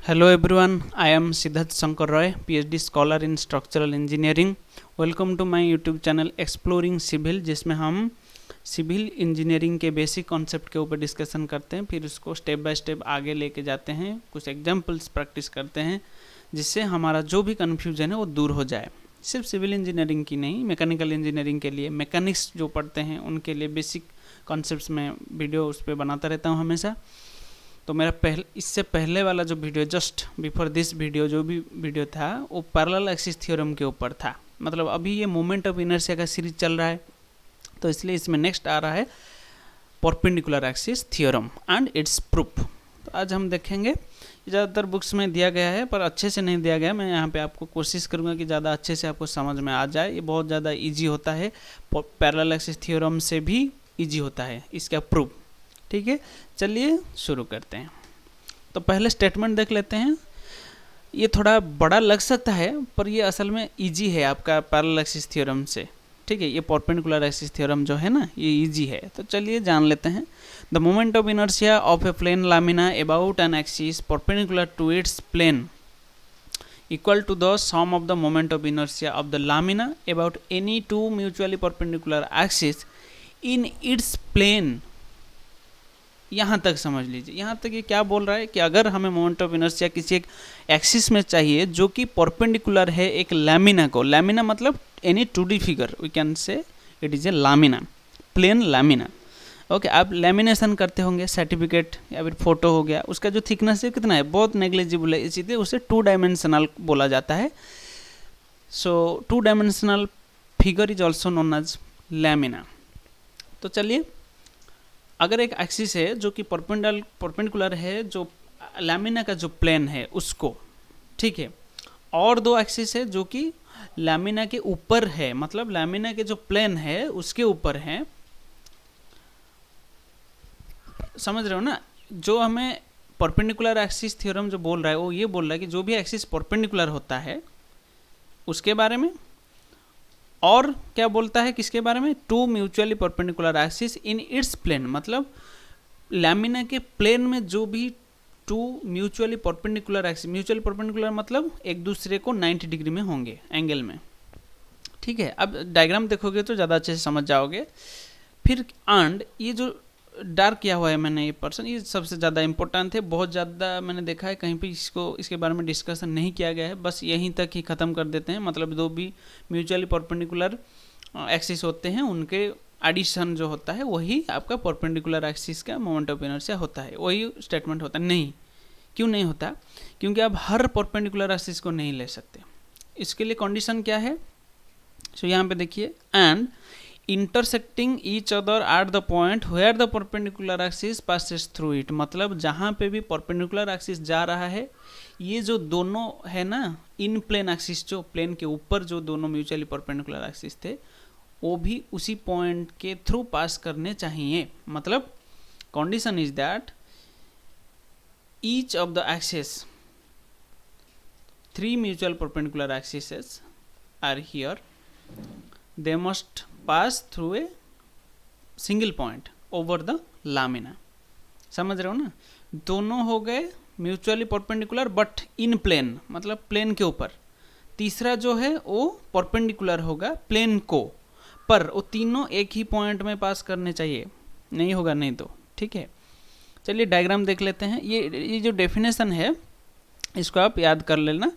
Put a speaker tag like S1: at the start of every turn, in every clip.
S1: Hello everyone, I am Siddharth Shankar Roy, PhD scholar in Structural Engineering. Welcome to my YouTube channel Exploring Civil, जिसमें हम civil engineering के basic concept के ऊपर discussion करते हैं, फिर उसको स्टेप बाय स्टेप आगे लेके जाते हैं, कुछ एग्जांपल्स प्रैक्टिस करते हैं, जिससे हमारा जो भी कन्फ्यूजन है वो दूर हो जाए। सिर्फ सिविल इंजीनियरिंग की नहीं, मैकेनिकल इंजीनियरिंग के लिए, मैकेनिक्स जो पढ़ते हैं उनके लिए बेसिक कॉन्सेप्ट्स में वीडियो उस पर बनाता रहता हूँ हमेशा। तो मेरा इससे पहले वाला जो video, just before this video, जो भी वीडियो था वो पैरेलल एक्सिस थ्योरम के ऊपर था। मतलब अभी ये मोमेंट ऑफ इनर्शिया का सीरीज चल रहा है, तो इसलिए इसमें नेक्स्ट आ रहा है perpendicular axis theorem and it's proof. तो आज हम देखेंगे, ज़्यादातर बुक्स में दिया गया है पर अच्छे से नहीं दिया गया। मैं यहाँ पे आपको कोशिश करूँगा कि ज़्यादा अच्छे से आपको समझ में आ जाए। ये बहुत ज़्यादा ईजी होता है, पैरेलल एक्सिस थ्योरम से भी ईजी होता है इसका प्रूफ। ठीक है, चलिए शुरू करते हैं। तो पहले स्टेटमेंट देख लेते हैं। ये थोड़ा बड़ा लग सकता है पर ये असल में इजी है आपका पैरेलल एक्सिस थ्योरम से। ठीक है, ये परपेंडिकुलर एक्सिस थ्योरम जो है ना, ये इजी है। तो चलिए जान लेते हैं। The moment of inertia of a plane lamina about an axis perpendicular to its plane equal to the sum of the moment of inertia of the lamina about any two mutually perpendicular axes in its plane। यहाँ तक समझ लीजिए। यहाँ तक ये क्या बोल रहा है कि अगर हमें मोमेंट ऑफ इनर्शिया किसी एक एक्सिस में चाहिए जो कि परपेंडिकुलर है एक लैमिना को। लैमिना मतलब any 2D figure, we can say it is a lamina, plane lamina. Okay, आप लैमिनेशन करते होंगे, सर्टिफिकेट या फिर फोटो हो गया, उसका जो थिकनेस है कितना है, बहुत नेग्लिजिबल है, इसीलिए उसे 2 डायमेंशनल बोला जाता है। So 2 dimensional figure is also known as lamina. तो चलिए, अगर एक एक्सिस है जो कि परपेंडिकुलर है जो लैमिना का जो प्लेन है उसको, ठीक है, और दो एक्सिस है जो कि लैमिना के ऊपर है, मतलब लैमिना के जो प्लेन है उसके ऊपर है। समझ रहे हो ना? जो हमें परपेंडिकुलर एक्सिस थ्योरम जो बोल रहा है वो ये बोल रहा है कि जो भी एक्सिस परपेंडिकुलर होता है उसके बारे में, और क्या बोलता है किसके बारे में, 2 mutually perpendicular axis in its plane, मतलब लैमिना के प्लेन में जो भी 2 mutually perpendicular axis, mutually perpendicular मतलब एक दूसरे को 90 डिग्री में होंगे एंगल में। ठीक है, अब डायग्राम देखोगे तो ज़्यादा अच्छे से समझ जाओगे। फिर एंड ये जो डार्क किया हुआ है मैंने ये पर्सन, ये सबसे ज़्यादा इंपॉर्टेंट है। बहुत ज़्यादा मैंने देखा है कहीं पे इसके बारे में डिस्कशन नहीं किया गया है, बस यहीं तक ही ख़त्म कर देते हैं। मतलब दो भी म्यूचुअली परपेंडिकुलर एक्सिस होते हैं, उनके एडिशन जो होता है वही आपका परपेंडिकुलर एक्सिस का मोमेंट ऑफ इनर्शिया होता है, वही स्टेटमेंट होता है। नहीं, क्यों नहीं होता? क्योंकि आप हर परपेंडिकुलर एक्सिस को नहीं ले सकते। इसके लिए कंडीशन क्या है? सो यहाँ पे देखिए, and intersecting each other at the point where the perpendicular axis passes through it। मतलब जहाँ पे भी perpendicular axis जा रहा है, ये जो दोनों है ना इन प्लेन एक्सिस, जो प्लेन के ऊपर जो दोनों म्यूचुअली परपेंडिकुलर एक्सिस थे वो भी उसी पॉइंट के थ्रू पास करने चाहिए। मतलब condition is that each of the axis, 3 mutual perpendicular axis are here, they must pass through a single point over the lamina. समझ रहे हो ना? दोनों हो गए mutually perpendicular but in plane, मतलब प्लेन के ऊपर। तीसरा जो है वो परपेंडिकुलर होगा प्लेन को, पर वो तीनों एक ही पॉइंट में पास करने चाहिए, नहीं होगा नहीं तो। ठीक है, चलिए डायग्राम देख लेते हैं। ये जो डेफिनेशन है इसको आप याद कर लेना।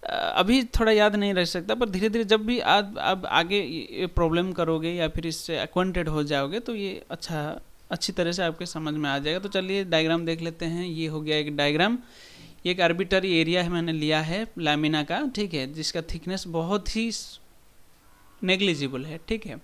S1: अभी थोड़ा याद नहीं रह सकता, पर धीरे धीरे जब भी आप आगे ये प्रॉब्लम करोगे या फिर इससे एक्वेंटेड हो जाओगे तो ये अच्छी तरह से आपके समझ में आ जाएगा। तो चलिए डायग्राम देख लेते हैं। ये हो गया एक डायग्राम। ये एक आर्बिट्ररी एरिया है, मैंने लिया है लैमिना का, ठीक है, जिसका थिकनेस बहुत ही नेग्लिजिबल है। ठीक है,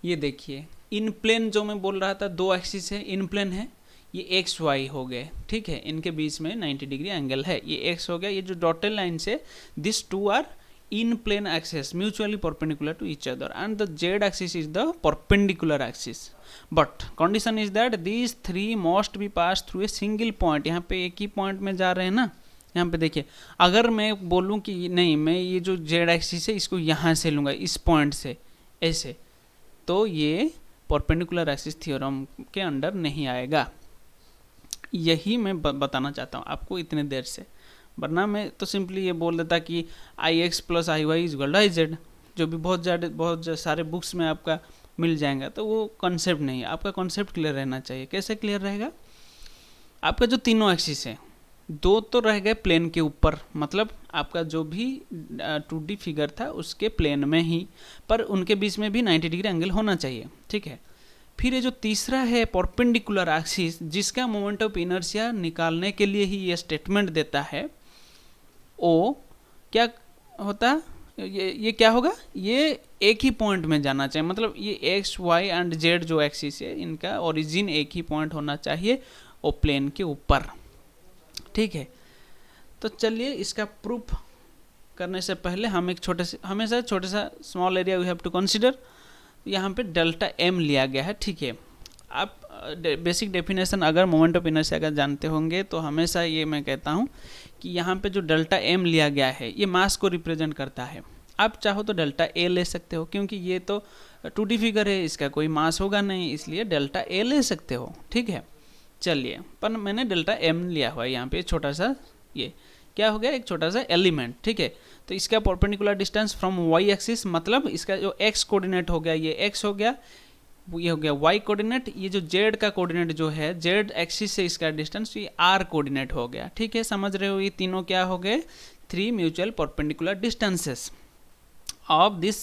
S1: ये देखिए इन प्लेन जो मैं बोल रहा था, 2 एक्सिस है, इन प्लेन है, ये एक्स वाई हो गए। ठीक है, इनके बीच में 90 डिग्री एंगल है, ये एक्स हो गया। ये जो डॉटेड लाइन से this 2 are in plane axis mutually perpendicular to each other and the Z axis is the perpendicular axis, but condition is that these 3 must be pass through a single point. यहाँ पे एक ही point में जा रहे हैं ना। यहाँ पे देखिए, अगर मैं बोलूँ कि नहीं, मैं ये जो जेड एक्सिस है इसको यहाँ से लूँगा, इस पॉइंट से ऐसे, तो ये परपेंडिकुलर एक्सिस थ्योरम के अंडर नहीं आएगा। यही मैं बताना चाहता हूँ आपको इतने देर से। वरना मैं तो सिंपली ये बोल देता कि I x plus I Y is I z, जो भी बहुत सारे बुक्स में आपका मिल जाएगा। तो वो कॉन्सेप्ट नहीं है, आपका कॉन्सेप्ट क्लियर रहना चाहिए। कैसे क्लियर रहेगा? आपका जो तीनों एक्सिस है, दो तो रह गए प्लेन के ऊपर, मतलब आपका जो भी 2D फिगर था उसके प्लेन में ही, पर उनके बीच में भी 90 डिग्री एंगल होना चाहिए, ठीक है। फिर ये जो तीसरा है परपेंडिकुलर एक्सिस, जिसका मोमेंट ऑफ इनर्शिया निकालने के लिए ही ये स्टेटमेंट देता है, ओ क्या होता है, ये क्या होगा, ये एक ही पॉइंट में जाना चाहिए, मतलब ये एक्स वाई एंड जेड जो एक्सिस है इनका ओरिजिन एक ही पॉइंट होना चाहिए वो प्लेन के ऊपर, ठीक है। तो चलिए इसका प्रूफ करने से पहले हम एक हमेशा छोटे सा small area we have to consider. यहाँ पे डेल्टा एम लिया गया है, ठीक है। आप बेसिक डेफिनेशन अगर मोमेंट ऑफ इनर्शिया का जानते होंगे तो हमेशा ये मैं कहता हूँ कि यहाँ पे जो डेल्टा एम लिया गया है ये मास को रिप्रेजेंट करता है। आप चाहो तो डेल्टा ए ले सकते हो, क्योंकि ये तो 2D फिगर है, इसका कोई मास होगा नहीं, इसलिए डेल्टा ए ले सकते हो, ठीक है। चलिए, पर मैंने डेल्टा एम लिया हुआ है यहाँ पे, छोटा सा ये क्या हो गया, एक छोटा सा एलिमेंट, ठीक है। तो इसका perpendicular distance from Y axis, मतलब इसका जो एक्स कोऑर्डिनेट हो गया ये एक्स हो गया, ये हो गया वाई कोऑर्डिनेट, ये जो जेड का कोऑर्डिनेट जो है जेड एक्सिस से इसका डिस्टेंस ये आर कोऑर्डिनेट हो गया, ठीक है। समझ रहे हो, ये तीनों क्या हो गए, 3 mutual perpendicular distances of this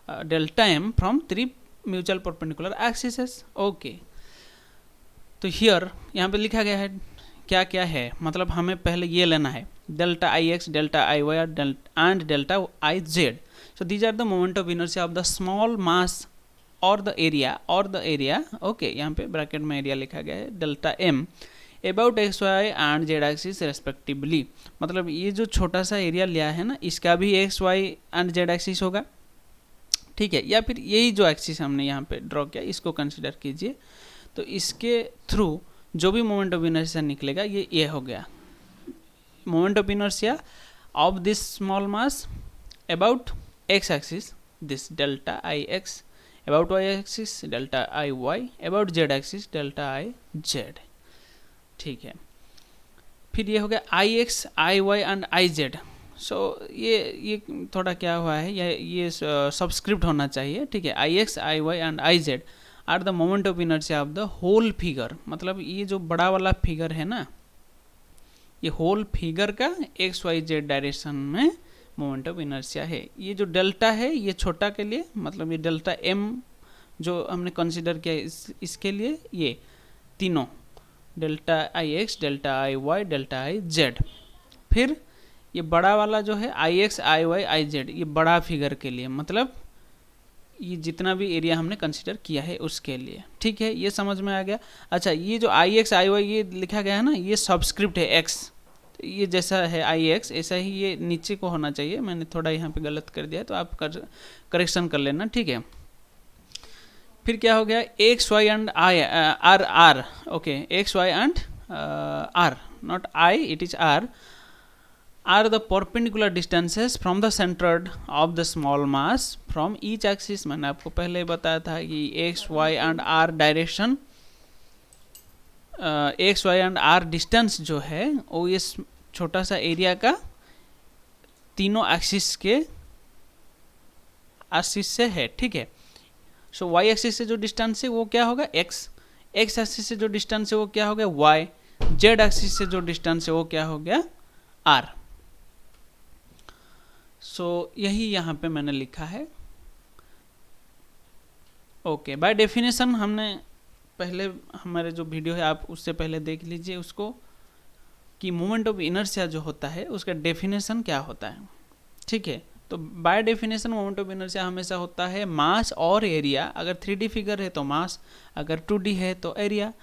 S1: delta am from 3 mutual perpendicular axes, okay. तो हियर यहाँ पे लिखा गया है क्या क्या है, मतलब हमें पहले ये लेना है delta I x, delta I Y and delta I Z. So these are the moment of inertia of the small mass और द एरिया, ओके। यहाँ पे ब्रैकेट में एरिया लिखा गया है delta M about X Y and Z axis respectively, मतलब ये जो छोटा सा एरिया लिया है ना इसका भी X Y and Z axis होगा, ठीक है। या फिर यही जो एक्सिस हमने यहाँ पे ड्रॉ किया इसको कंसिडर कीजिए। तो इसके थ्रू जो भी मोमेंट ऑफ इनर्शिया निकलेगा ये हो गया moment of inertia of this small mass about x axis, this delta I x, about y axis delta I y, about z axis delta I Z, ठीक है। फिर ये हो गया I x, I Y and I Z. So ये थोड़ा क्या हुआ है, ये सबस्क्रिप्ट होना चाहिए, ठीक है। I x, I Y and I z are the moment of inertia of the whole figure, मतलब ये जो बड़ा वाला फिगर है ना, ये होल फिगर का एक्स वाई जेड डायरेक्शन में मोमेंट ऑफ इनर्शिया है। ये जो डेल्टा है ये छोटा के लिए, मतलब ये डेल्टा एम जो हमने कंसीडर किया इसके लिए ये तीनों delta I x, delta I y, delta I z. फिर ये बड़ा वाला जो है I x, I y, I z, ये बड़ा फिगर के लिए, मतलब ये जितना भी एरिया हमने कंसीडर किया है उसके लिए, ठीक है। ये समझ में आ गया। अच्छा, ये जो आई एक्स, आई वाई ये लिखा गया है ना, ये सबस्क्रिप्ट है एक्स, तो ये जैसा है आई एक्स ऐसा ही ये नीचे को होना चाहिए, मैंने थोड़ा यहाँ पे गलत कर दिया है, तो आप करेक्शन कर लेना, ठीक है। फिर क्या हो गया, X Y and I R, okay, X Y and R, not I, it is R, are the perpendicular distances from the center of the small mass from each axis। मैंने आपको पहले बताया था कि x, y and r direction, x, y and r distance जो है वो इस छोटा सा एरिया का तीनों एक्सिस के एक्सिस से है, ठीक है। सो y एक्सिस से जो डिस्टेंस है वो क्या होगा x, x एक्सिस से जो डिस्टेंस है वो क्या हो गया y, z एक्सिस से जो डिस्टेंस है वो क्या हो गया r। सो यही यहाँ पे मैंने लिखा है, ओके। बाय डेफिनेशन हमने पहले हमारे जो वीडियो है आप उससे पहले देख लीजिए उसको, कि मोमेंट ऑफ इनर्शिया जो होता है उसका डेफिनेशन क्या होता है, ठीक है। तो by definition moment of inertia हमेशा होता है मास और एरिया, अगर 3D फिगर है तो मास, अगर 2D है तो एरिया,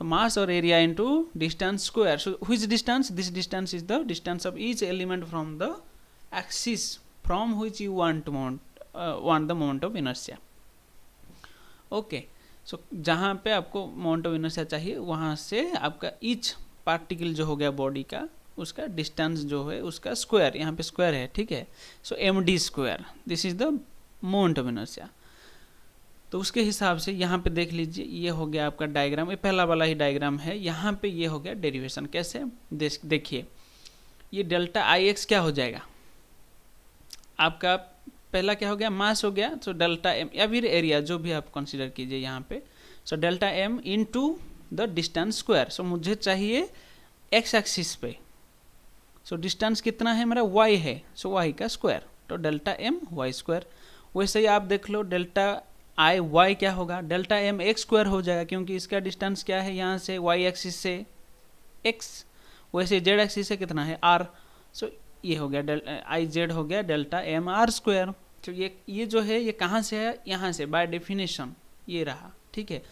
S1: तो मास और area into distance square. So which distance, this distance is the distance of each element from the axis from which you want the moment of inertia, okay। so जहाँ पे आपको moment of inertia चाहिए वहाँ से आपका each particle जो हो गया बॉडी का उसका डिस्टेंस जो है उसका स्क्वायर, यहाँ पे स्क्वायर है, ठीक है। सो md square, this is the moment of inertia. तो उसके हिसाब से यहाँ पे देख लीजिए, ये हो गया आपका डायग्राम, ये पहला वाला ही डायग्राम है। यहाँ पे ये हो गया डेरिवेशन, कैसे देखिए, ये डेल्टा आई एक्स क्या हो जाएगा, आपका पहला क्या हो गया, मास हो गया, तो डेल्टा एम या फिर एरिया जो भी आप कंसीडर कीजिए यहाँ पे, so delta m into the distance square. So मुझे चाहिए एक्स एक्सिस पे, सो डिस्टेंस कितना है मेरा, वाई है, सो वाई का स्क्वायर, तो डेल्टा एम वाई स्क्वायर। वैसे ही आप देख लो डेल्टा आई वाई क्या होगा, डेल्टा एम एक्स स्क्वायर हो जाएगा, क्योंकि इसका डिस्टेंस क्या है यहाँ से वाई एक्सिस से एक्स, वैसे जेड एक्सिस से कितना है आर, सो ये हो गया आई जेड हो गया डेल्टा एम आर स्क्वायर। तो ये जो है ये कहाँ से है, यहाँ से बाय डेफिनेशन ये रहा। ठीक है,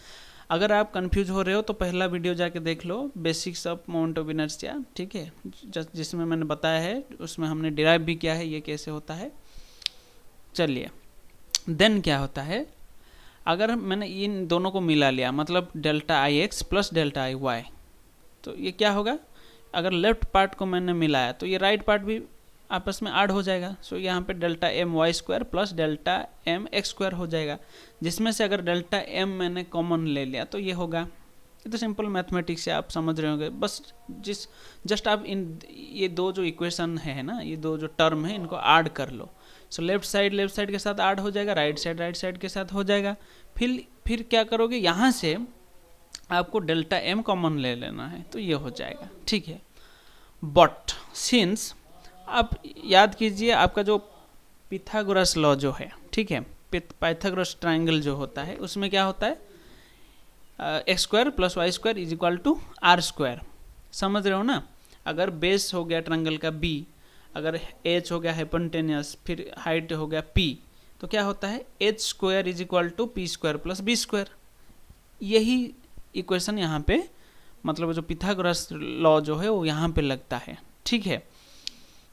S1: अगर आप कंफ्यूज हो रहे हो तो पहला वीडियो जाके देख लो, basics of moment of inertia, ठीक है, जिसमें मैंने बताया है, उसमें हमने डिराइव भी किया है ये कैसे होता है। चलिए देन क्या होता है, अगर मैंने इन दोनों को मिला लिया, मतलब delta I x plus delta I Y, तो ये क्या होगा, अगर लेफ्ट पार्ट को मैंने मिलाया तो ये राइट पार्ट भी आपस में ऐड हो जाएगा। सो यहाँ पे delta M Y square plus delta M X square हो जाएगा, जिसमें से अगर डेल्टा एम मैंने कॉमन ले लिया तो ये होगा। ये तो सिंपल मैथमेटिक्स से आप समझ रहे होंगे, बस जस्ट आप इन ये दो जो इक्वेशन है ना, ये दो जो टर्म है इनको ऐड कर लो। सो लेफ्ट साइड के साथ ऐड हो जाएगा, राइट साइड के साथ हो जाएगा। फिर क्या करोगे, यहाँ से आपको डेल्टा एम कॉमन ले लेना है, तो ये हो जाएगा। ठीक है, बट सिंस आप याद कीजिए आपका जो पिथागोरस लॉ जो है, ठीक है, पाइथागोरस ट्रायंगल जो होता है उसमें क्या होता है, X square plus Y square is equal to R square. समझ रहे हो ना, अगर बेस हो गया ट्रायंगल का बी, अगर एच हो गया हाइपोटेन्यूस, फिर हाइट हो गया पी, तो क्या होता है H square is equal to P square plus B square. यही इक्वेशन यहाँ पे, मतलब जो पिथागोरस लॉ जो है वो यहाँ पे लगता है। ठीक है,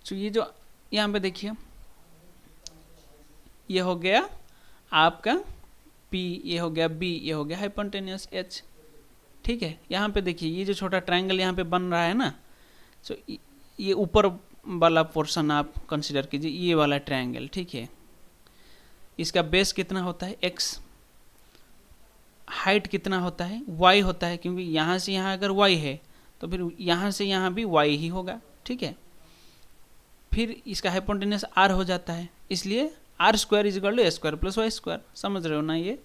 S1: तो ये जो यहाँ पे देखिए, ये हो गया आपका P, ये हो गया B, ये हो गया हाइपोटेन्यूस H। ठीक है, यहाँ पे देखिए ये जो छोटा ट्रायंगल यहाँ पे बन रहा है ना, तो ये ऊपर वाला पोर्शन आप कंसिडर कीजिए, ये वाला ट्रायंगल। ठीक है, इसका बेस कितना होता है x, हाइट कितना होता है y होता है, क्योंकि यहाँ से यहाँ अगर y है तो फिर यहाँ से यहाँ भी y ही होगा। ठीक है, फिर इसका हाइपोटेन्यूस r हो जाता है, इसलिए R square is equal to A square plus Y square. समझ रहे हो ना ये।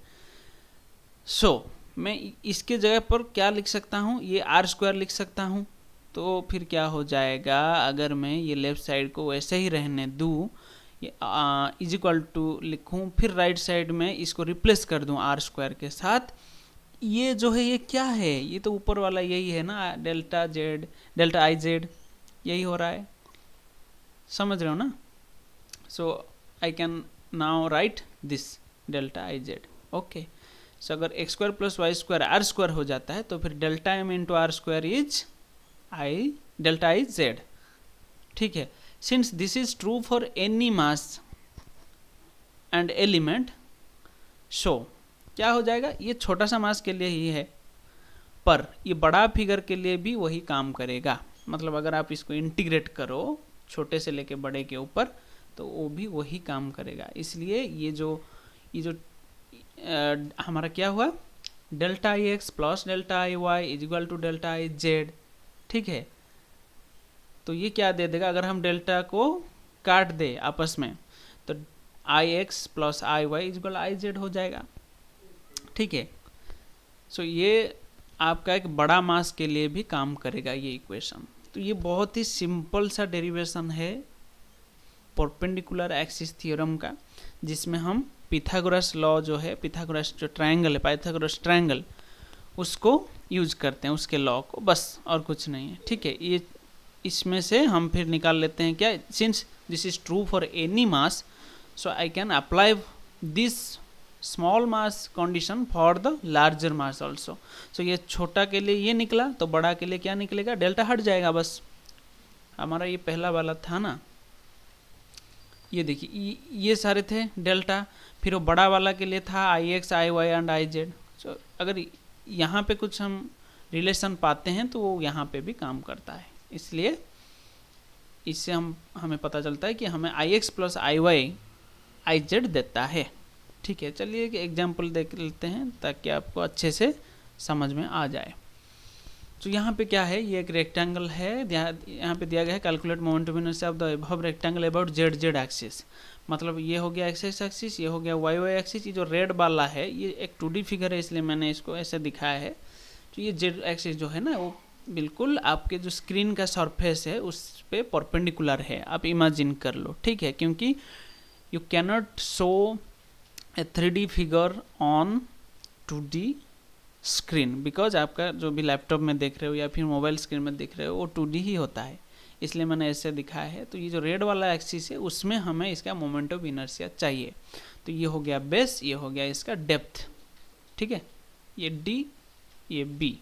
S1: सो मैं इसके जगह पर क्या लिख सकता हूँ, ये आर स्क्वायर लिख सकता हूँ। तो फिर क्या हो जाएगा, अगर मैं ये लेफ्ट साइड को वैसे ही रहने दूँ, ये इज इक्वल टू लिखूँ, फिर राइट साइड में इसको रिप्लेस कर दूँ आर स्क्वायर के साथ, ये जो है ये क्या है, ये तो ऊपर वाला यही है ना, delta z, delta I z, यही हो रहा है। समझ रहे हो ना। So I can now write this delta I z. Okay, so अगर x square plus Y square r square हो जाता है, तो फिर delta m into r square is I delta I Z. ठीक है, since this is true for any mass and element, so क्या हो जाएगा, ये छोटा सा मास के लिए ही है, पर ये बड़ा फिगर के लिए भी वही काम करेगा। मतलब अगर आप इसको इंटीग्रेट करो छोटे से लेके बड़े के ऊपर, तो वो भी वही काम करेगा। इसलिए ये जो हमारा क्या हुआ, delta I x plus delta I Y is equal to delta I Z. ठीक है, तो ये क्या दे देगा, अगर हम डेल्टा को काट दे आपस में, तो I x plus I Y is equal I z हो जाएगा। ठीक है, सो ये आपका एक बड़ा मास के लिए भी काम करेगा ये इक्वेशन। तो ये बहुत ही सिंपल सा डेरिवेशन है परपेंडिकुलर एक्सिस थ्योरम का, जिसमें हम पिथागोरस लॉ जो है, पिथागोरस जो ट्रायंगल है, पाइथागोरस ट्रायंगल, उसको यूज करते हैं, उसके लॉ को, बस और कुछ नहीं है। ठीक है, ये इसमें से हम फिर निकाल लेते हैं क्या, since this is true for any mass, so I can apply this small mass condition for the larger mass also. So ये छोटा के लिए ये निकला, तो बड़ा के लिए क्या निकलेगा, डेल्टा हट जाएगा। बस हमारा ये पहला वाला था ना, ये देखिए ये सारे थे डेल्टा, फिर वो बड़ा वाला के लिए था I x I Y and I Z. So अगर यहाँ पे कुछ हम रिलेशन पाते हैं तो वो यहाँ पे भी काम करता है, इसलिए इससे हमें पता चलता है कि हमें I x plus I y I z देता है। ठीक है, चलिए एक एग्जाम्पल देख लेते हैं ताकि आपको अच्छे से समझ में आ जाए। तो यहाँ पे क्या है, ये एक रेक्टेंगल है, यहाँ पे दिया गया है calculate moment of inertia of the above rectangle about Z Z axis. मतलब ये हो गया एक्स एक्सिस, ये हो गया वाई वाई एक्सिस। ये जो रेड वाला है ये एक 2D फिगर है, इसलिए मैंने इसको ऐसे दिखाया है। तो ये जेड एक्सिस जो है ना वो बिल्कुल आपके जो स्क्रीन का सरफेस है उस पे परपेंडिकुलर है, आप इमेजिन कर लो, ठीक है। क्योंकि you cannot show A 3D figure on 2D screen, because आपका जो भी लैपटॉप में देख रहे हो या फिर मोबाइल स्क्रीन में देख रहे हो वो 2D ही होता है, इसलिए मैंने ऐसे दिखाया है। तो ये जो रेड वाला एक्सिस है उसमें हमें इसका मोमेंट ऑफ इनर्शिया चाहिए। तो ये हो गया बेस, ये हो गया इसका डेप्थ, ठीक है, ये डी ये बी।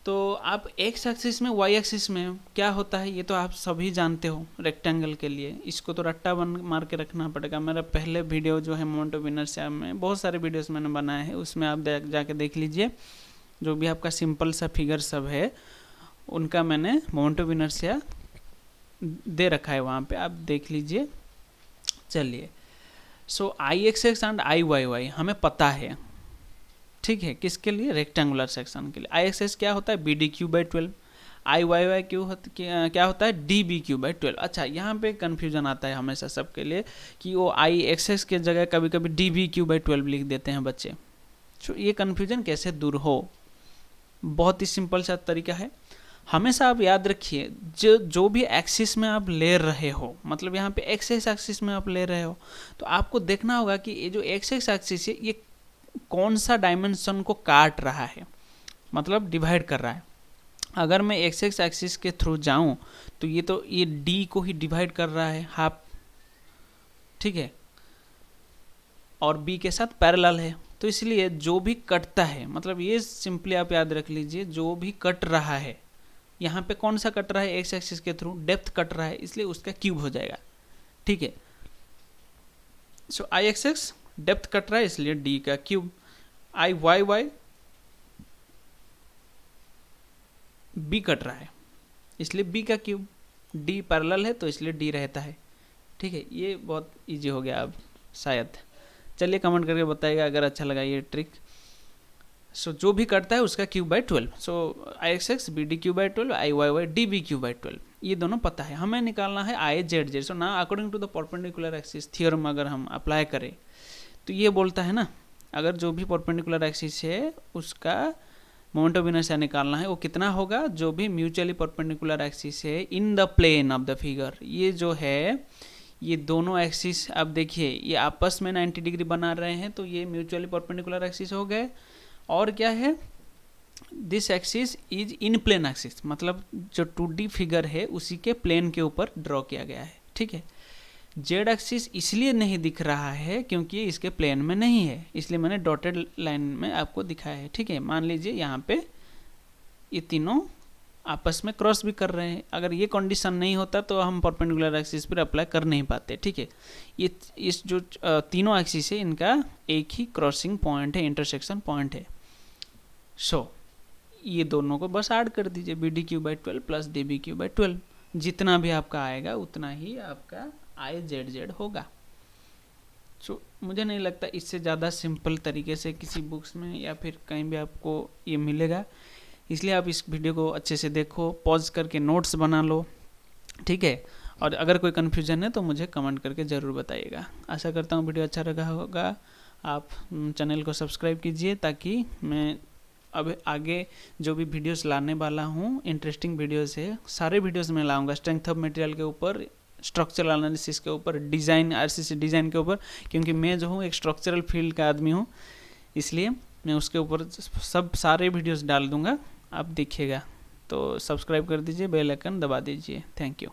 S1: तो आप एक्स एक्सिस में वाई एक्सिस में क्या होता है ये तो आप सभी जानते हो रेक्टेंगल के लिए, इसको तो रट्टा बन मार के रखना पड़ेगा। मेरा पहले वीडियो जो है मोमेंट ऑफ इनर्शिया में, बहुत सारे वीडियोस मैंने बनाए हैं, उसमें आप जाके देख लीजिए। जो भी आपका सिंपल सा फिगर सब है उनका मैंने मोमेंट ऑफ इनर्शिया दे रखा है वहाँ पे, आप देख लीजिए। चलिए, so I x x and I Y y हमें पता है, ठीक है, किसके लिए, रेक्टेंगुलर सेक्शन के लिए। आई एक्स एक्स क्या होता है, B D cube by 12, I Y Y क्या होता है, डी बी क्यू बाई 12। अच्छा, यहाँ पे कन्फ्यूजन आता है हमेशा सबके लिए कि वो आई एक्स एक्स के जगह कभी कभी डी बी क्यू बाई 12 लिख देते हैं बच्चे। तो ये कन्फ्यूजन कैसे दूर हो, बहुत ही सिंपल सा तरीका है। हमेशा आप याद रखिए जो भी एक्सिस में आप ले रहे हो, मतलब यहाँ पे एक्स एक्स एक्सिस में आप ले रहे हो, तो आपको देखना होगा कि ये जो एक्स एक्स एक्सिस है ये कौन सा डायमेंशन को काट रहा है, मतलब डिवाइड कर रहा है। अगर मैं एक्स एक्स एक्सिस के थ्रू जाऊं तो ये डी को ही डिवाइड कर रहा है हाफ, ठीक है, और बी के साथ पैरेलल है। तो इसलिए जो भी कटता है, मतलब ये सिंपली आप याद रख लीजिए, जो भी कट रहा है यहाँ पे कौन सा कट रहा है, एक्स एक्सिस के थ्रू डेप्थ कट रहा है, इसलिए उसका क्यूब हो जाएगा, ठीक है। सो I x x depth cut रहा है इसलिए डी का क्यूब, आई वाई वाई बी कट रहा है इसलिए बी का क्यूब, डी पैरेलल है तो इसलिए डी रहता है, ठीक है। ये बहुत इजी हो गया अब शायद। चलिए कमेंट करके बताइएगा अगर अच्छा लगा ये ट्रिक। सो जो भी करता है उसका cube by 12, so I x X B D cube by 12, I Y Y D B cube by 12, ये दोनों पता है। हमें निकालना है आई जेड जेड। सो ना according to the perpendicular axis theorem अगर हम अप्लाई करें तो ये बोलता है ना, अगर जो भी परपेंडिकुलर एक्सिस है उसका मोमेंट ऑफ इनर्शिया निकालना है, वो कितना होगा, जो भी म्यूचुअली परपेंडिकुलर एक्सिस है in the plane of the figure. ये जो है ये दोनों एक्सिस आप देखिए ये आपस में 90 डिग्री बना रहे हैं, तो ये म्यूचुअली परपेंडिकुलर एक्सिस हो गए। और क्या है, this axis is in plane axis, मतलब जो 2D फिगर है उसी के प्लेन के ऊपर ड्रॉ किया गया है, ठीक है। जेड एक्सिस इसलिए नहीं दिख रहा है क्योंकि ये इसके प्लेन में नहीं है, इसलिए मैंने डॉटेड लाइन में आपको दिखाया है, ठीक है। मान लीजिए यहाँ पे ये तीनों आपस में क्रॉस भी कर रहे हैं, अगर ये कंडीशन नहीं होता तो हम परपेंडिकुलर एक्सिस पर अप्लाई कर नहीं पाते, ठीक है। ये इस जो तीनों एक्सिस है इनका एक ही क्रॉसिंग पॉइंट है, इंटरसेक्शन पॉइंट है। सो ये दोनों को बस ऐड कर दीजिए, B D cube by 12 plus D B cube by 12, जितना भी आपका आएगा उतना ही आपका आई जेड जेड होगा। सो मुझे नहीं लगता इससे ज़्यादा सिंपल तरीके से किसी बुक्स में या फिर कहीं भी आपको ये मिलेगा, इसलिए आप इस वीडियो को अच्छे से देखो, पॉज करके नोट्स बना लो, ठीक है। और अगर कोई कन्फ्यूजन है तो मुझे कमेंट करके ज़रूर बताइएगा। आशा करता हूँ वीडियो अच्छा लगा होगा। आप चैनल को सब्सक्राइब कीजिए ताकि मैं अब आगे जो भी वीडियोस लाने वाला हूँ, इंटरेस्टिंग वीडियोस है, सारे वीडियोस में लाऊंगा स्ट्रेंथ ऑफ मटेरियल के ऊपर, स्ट्रक्चरल एनालिसिस के ऊपर, डिज़ाइन आरसीसी डिज़ाइन के ऊपर, क्योंकि मैं जो हूँ एक स्ट्रक्चरल फील्ड का आदमी हूँ, इसलिए मैं उसके ऊपर सब सारे वीडियोस डाल दूँगा, आप देखिएगा। तो सब्सक्राइब कर दीजिए, बेल आइकन दबा दीजिए। Thank you.